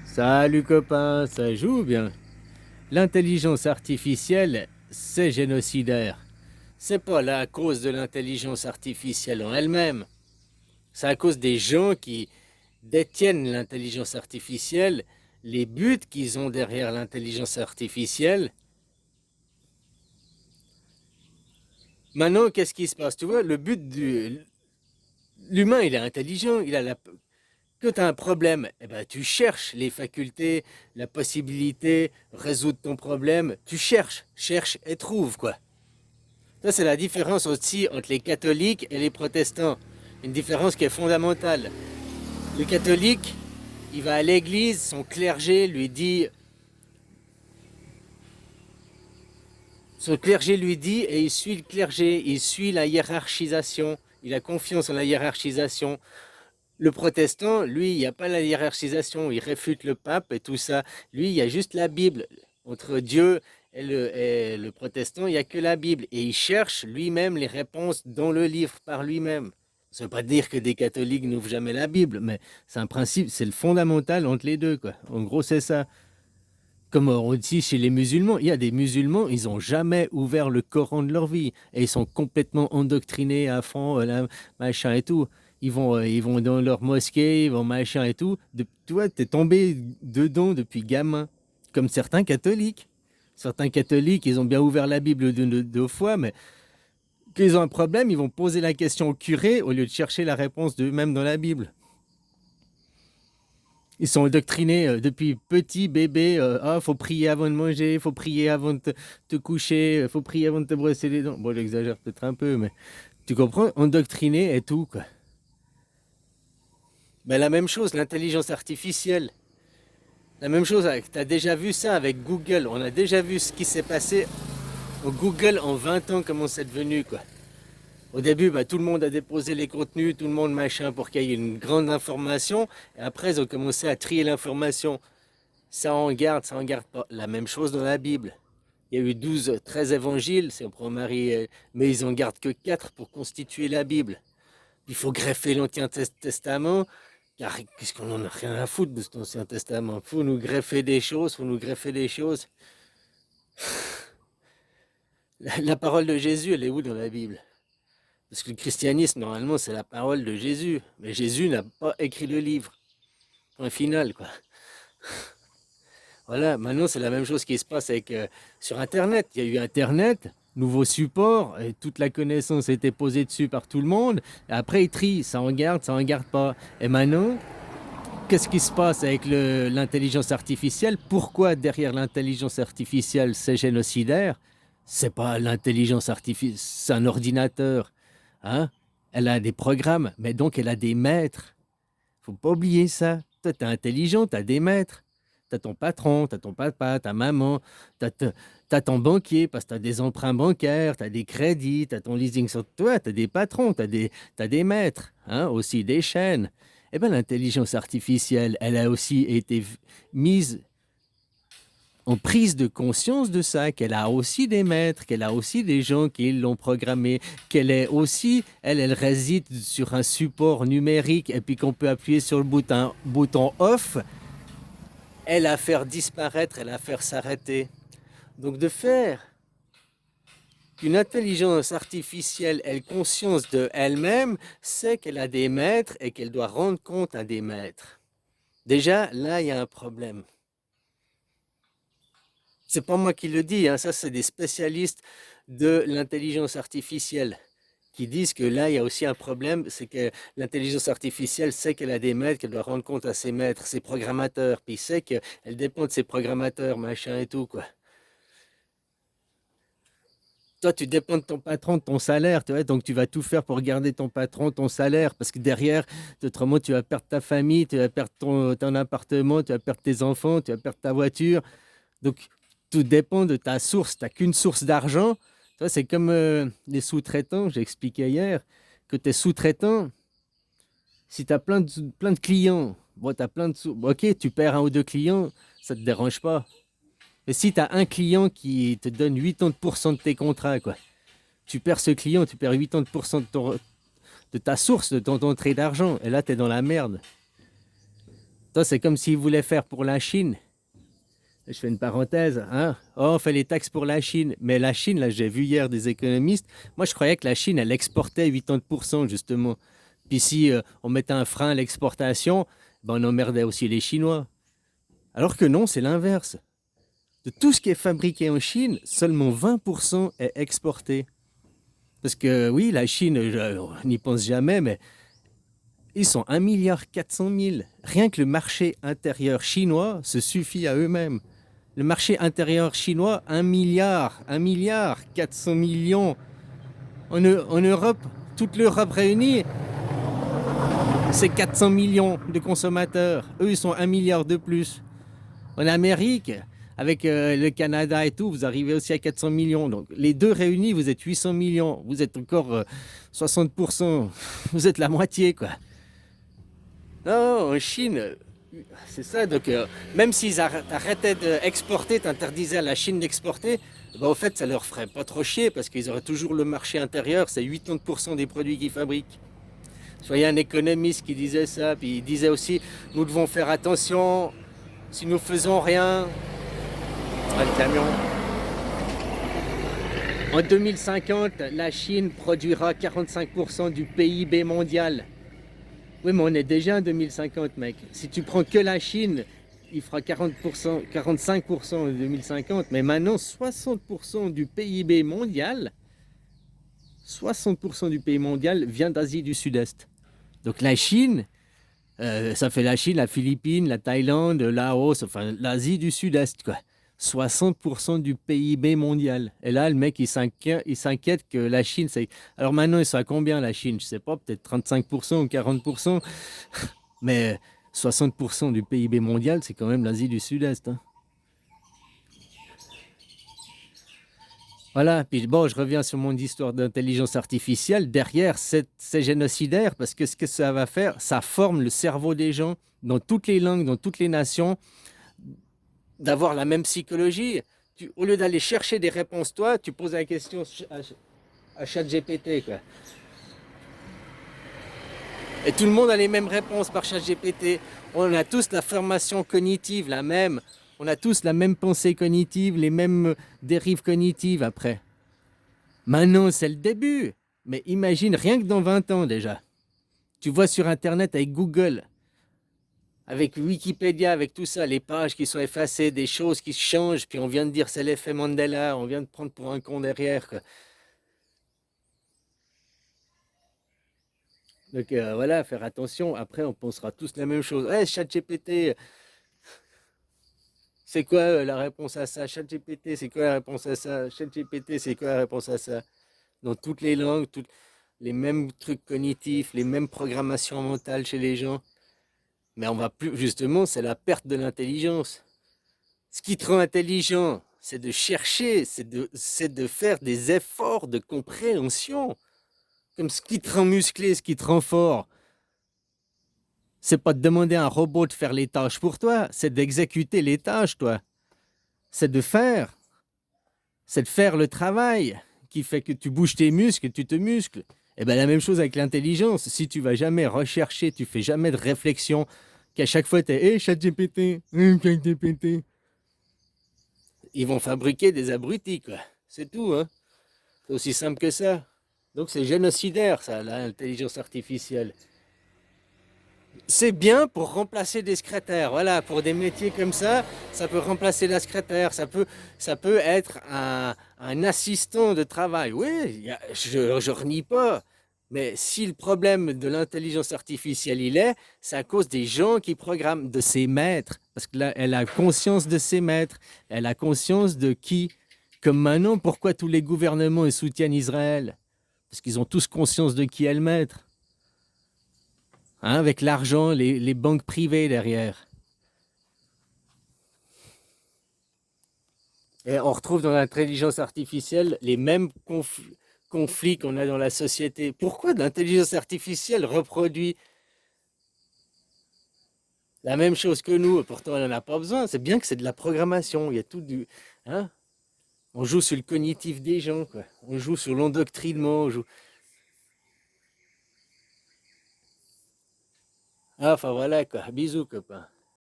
Salut copain, ça joue bien. L'intelligence artificielle, c'est génocidaire. C'est pas là à cause de l'intelligence artificielle en elle-même. C'est à cause des gens qui détiennent l'intelligence artificielle, les buts qu'ils ont derrière l'intelligence artificielle. Maintenant, qu'est-ce qui se passe? Tu vois, le but du... L'humain, il est intelligent, il a la... Quand tu as un problème, eh ben, tu cherches les facultés, la possibilité, résoudre ton problème. Tu cherches et trouves, quoi. Ça, c'est la différence aussi entre les catholiques et les protestants. Une différence qui est fondamentale. Le catholique, il va à l'église, son clergé lui dit, et il suit le clergé, il suit la hiérarchisation, il a confiance en la hiérarchisation. Le protestant, lui, il n'y a pas la hiérarchisation, il réfute le pape et tout ça. Lui, il y a juste la Bible. Entre Dieu et le protestant, il n'y a que la Bible. Et il cherche lui-même les réponses dans le livre par lui-même. Ça ne veut pas dire que des catholiques n'ouvrent jamais la Bible, mais c'est un principe, c'est le fondamental entre les deux, quoi. En gros, c'est ça. Comme on dit chez les musulmans, il y a des musulmans, ils n'ont jamais ouvert le Coran de leur vie. Et ils sont complètement endoctrinés à fond, machin et tout. Ils vont dans leur mosquée, ils vont machin et tout. Tu vois, t'es tombé dedans depuis gamin. Comme certains catholiques. Certains catholiques, ils ont bien ouvert la Bible deux fois, mais quand ils ont un problème, ils vont poser la question au curé au lieu de chercher la réponse d'eux-mêmes dans la Bible. Ils sont endoctrinés depuis petit bébé. Faut prier avant de manger, faut prier avant de te coucher, faut prier avant de te brosser les dents. Bon, j'exagère peut-être un peu, mais tu comprends? Endoctriné et tout, quoi. Mais la même chose, l'intelligence artificielle. La même chose, tu as déjà vu ça avec Google. On a déjà vu ce qui s'est passé au Google en 20 ans, comment c'est devenu, quoi. Au début, bah, tout le monde a déposé les contenus, tout le monde machin pour qu'il y ait une grande information. Et après, ils ont commencé à trier l'information. Ça en garde pas. La même chose dans la Bible. Il y a eu 12, 13 évangiles, si on prend Marie, mais ils en gardent que 4 pour constituer la Bible. Il faut greffer l'Ancien Testament, car qu'est-ce qu'on en a rien à foutre de cet Ancien Testament? Faut nous greffer des choses, faut nous greffer des choses. La parole de Jésus, elle est où dans la Bible? Parce que le christianisme, normalement, c'est la parole de Jésus. Mais Jésus n'a pas écrit le livre. Point final, quoi. Voilà, maintenant c'est la même chose qui se passe avec sur Internet. Il y a eu Internet, nouveau support, et toute la connaissance a été posée dessus par tout le monde. Et après, ils trient, ça en garde pas. Et maintenant, qu'est-ce qui se passe avec l'intelligence artificielle? Pourquoi derrière l'intelligence artificielle c'est génocidaire? C'est pas l'intelligence artificielle, c'est un ordinateur. Hein? Elle a des programmes, mais donc elle a des maîtres. Faut pas oublier ça. Toi, t'es intelligent, t'as des maîtres. T'as ton patron, t'as ton papa, ta maman, t'as ton banquier parce que t'as des emprunts bancaires, t'as des crédits, t'as ton leasing sur toi, t'as des patrons, t'as des maîtres, hein, aussi des chaînes. Eh bien, l'intelligence artificielle, elle a aussi été mise en prise de conscience de ça, qu'elle a aussi des maîtres, qu'elle a aussi des gens qui l'ont programmée, qu'elle est aussi, elle réside sur un support numérique et puis qu'on peut appuyer sur le bouton off, elle a faire disparaître, elle a faire s'arrêter. Donc de faire qu'une intelligence artificielle ait conscience de elle-même, c'est qu'elle a des maîtres et qu'elle doit rendre compte à des maîtres. Déjà, là, il y a un problème. C'est pas moi qui le dis, hein, ça c'est des spécialistes de l'intelligence artificielle qui disent que là il y a aussi un problème, c'est que l'intelligence artificielle sait qu'elle a des maîtres, qu'elle doit rendre compte à ses maîtres, ses programmateurs, puis sait qu'elle dépend de ses programmateurs, machin et tout, quoi. Toi, tu dépends de ton patron, de ton salaire, tu vois, donc tu vas tout faire pour garder ton patron, ton salaire, parce que derrière, autrement, tu vas perdre ta famille, tu vas perdre ton appartement, tu vas perdre tes enfants, tu vas perdre ta voiture. Donc, tout dépend de ta source. Tu n'as qu'une source d'argent. C'est comme les sous-traitants, j'ai expliqué hier, que tes sous-traitants, si tu as plein de clients, bon, tu as plein de sous, bon, ok, tu perds un ou deux clients, ça ne te dérange pas. Mais si tu as un client qui te donne 80% de tes contrats, quoi, tu perds ce client, tu perds 80% de ta source, de ton entrée d'argent, et là, tu es dans la merde. Toi, c'est comme s'ils voulaient faire pour la Chine. Je fais une parenthèse, hein. Oh, on fait les taxes pour la Chine. Mais la Chine, là, j'ai vu hier des économistes. Moi, je croyais que la Chine, elle exportait 80%, justement. Puis si on mettait un frein à l'exportation, ben, on emmerdait aussi les Chinois. Alors que non, c'est l'inverse. De tout ce qui est fabriqué en Chine, seulement 20% est exporté. Parce que oui, la Chine, on n'y pense jamais, mais ils sont 1,4 milliard. Rien que le marché intérieur chinois se suffit à eux-mêmes. Le marché intérieur chinois, 1 milliard 400 millions. En Europe, toute l'Europe réunie, c'est 400 millions de consommateurs. Eux, ils sont 1 milliard de plus. En Amérique, avec le Canada et tout, vous arrivez aussi à 400 millions. Donc les deux réunis, vous êtes 800 millions. Vous êtes encore 60%. Vous êtes la moitié, quoi. Non, en Chine, c'est ça. Donc même s'ils arrêtaient d'exporter, t'interdisais à la Chine d'exporter, bah, au fait, ça leur ferait pas trop chier parce qu'ils auraient toujours le marché intérieur. C'est 80% des produits qu'ils fabriquent. Il y a un économiste qui disait ça, puis il disait aussi, nous devons faire attention, si nous faisons rien, ah, le camion. En 2050, la Chine produira 45% du PIB mondial. Oui, mais on est déjà en 2050, mec. Si tu prends que la Chine, il fera 40%, 45% en 2050, mais maintenant 60% du PIB mondial, 60% du pays mondial vient d'Asie du Sud-Est. Donc la Chine, ça fait la Chine, la Philippines, la Thaïlande, le Laos, enfin l'Asie du Sud-Est, quoi. 60% du PIB mondial. Et là, le mec, il s'inquiète que la Chine, c'est... Alors maintenant, ils sont à combien la Chine? Je sais pas, peut-être 35% ou 40%. Mais 60% du PIB mondial, c'est quand même l'Asie du Sud-Est, hein. Voilà, puis bon, je reviens sur mon histoire d'intelligence artificielle. Derrière, c'est génocidaire parce que ce que ça va faire, ça forme le cerveau des gens dans toutes les langues, dans toutes les nations, d'avoir la même psychologie. Au lieu d'aller chercher des réponses, toi, tu poses la question à ChatGPT, quoi. Et tout le monde a les mêmes réponses par ChatGPT. On a tous la formation cognitive, la même. On a tous la même pensée cognitive, les mêmes dérives cognitives après. Maintenant, c'est le début. Mais imagine, rien que dans 20 ans déjà. Tu vois sur Internet avec Google, avec Wikipédia, avec tout ça, les pages qui sont effacées, des choses qui changent, puis on vient de dire c'est l'effet Mandela, on vient de prendre pour un con derrière, quoi. Donc voilà, faire attention. Après, on pensera tous la même chose. Hey, ChatGPT, c'est quoi la réponse à ça? ChatGPT, c'est quoi la réponse à ça? ChatGPT, c'est quoi la réponse à ça? Dans toutes les langues, toutes les mêmes trucs cognitifs, les mêmes programmations mentales chez les gens. Mais on va plus, justement, c'est la perte de l'intelligence. Ce qui te rend intelligent, c'est de chercher, c'est de faire des efforts de compréhension. Comme ce qui te rend musclé, ce qui te rend fort, c'est pas de demander à un robot de faire les tâches pour toi, c'est d'exécuter les tâches, toi. C'est de faire, c'est de faire le travail qui fait que tu bouges tes muscles et tu te muscles. Et bien la même chose avec l'intelligence. Si tu vas jamais rechercher, tu fais jamais de réflexion, qu'à chaque fois tu es hey, ChatGPT, ChatGPT. Ils vont fabriquer des abrutis, quoi. C'est tout, hein. C'est aussi simple que ça. Donc c'est génocidaire, ça, l'intelligence artificielle. C'est bien pour remplacer des secrétaires. Voilà, pour des métiers comme ça peut remplacer la secrétaire. Ça peut être un assistant de travail. Oui, je renie pas. Mais si le problème de l'intelligence artificielle il est, c'est à cause des gens qui programment, de ses maîtres. Parce que là, elle a conscience de ses maîtres. Elle a conscience de qui. Comme maintenant, pourquoi tous les gouvernements ils soutiennent Israël? Parce qu'ils ont tous conscience de qui est le maître. Hein, avec l'argent, les banques privées derrière. Et on retrouve dans l'intelligence artificielle les mêmes conflits qu'on a dans la société. Pourquoi l'intelligence artificielle reproduit la même chose que nous? Pourtant, elle n'en a pas besoin. C'est bien que c'est de la programmation. Il y a tout du... Hein, on joue sur le cognitif des gens, quoi. On joue sur l'endoctrinement. Ah, enfin voilà, quoi. Bisous, copain.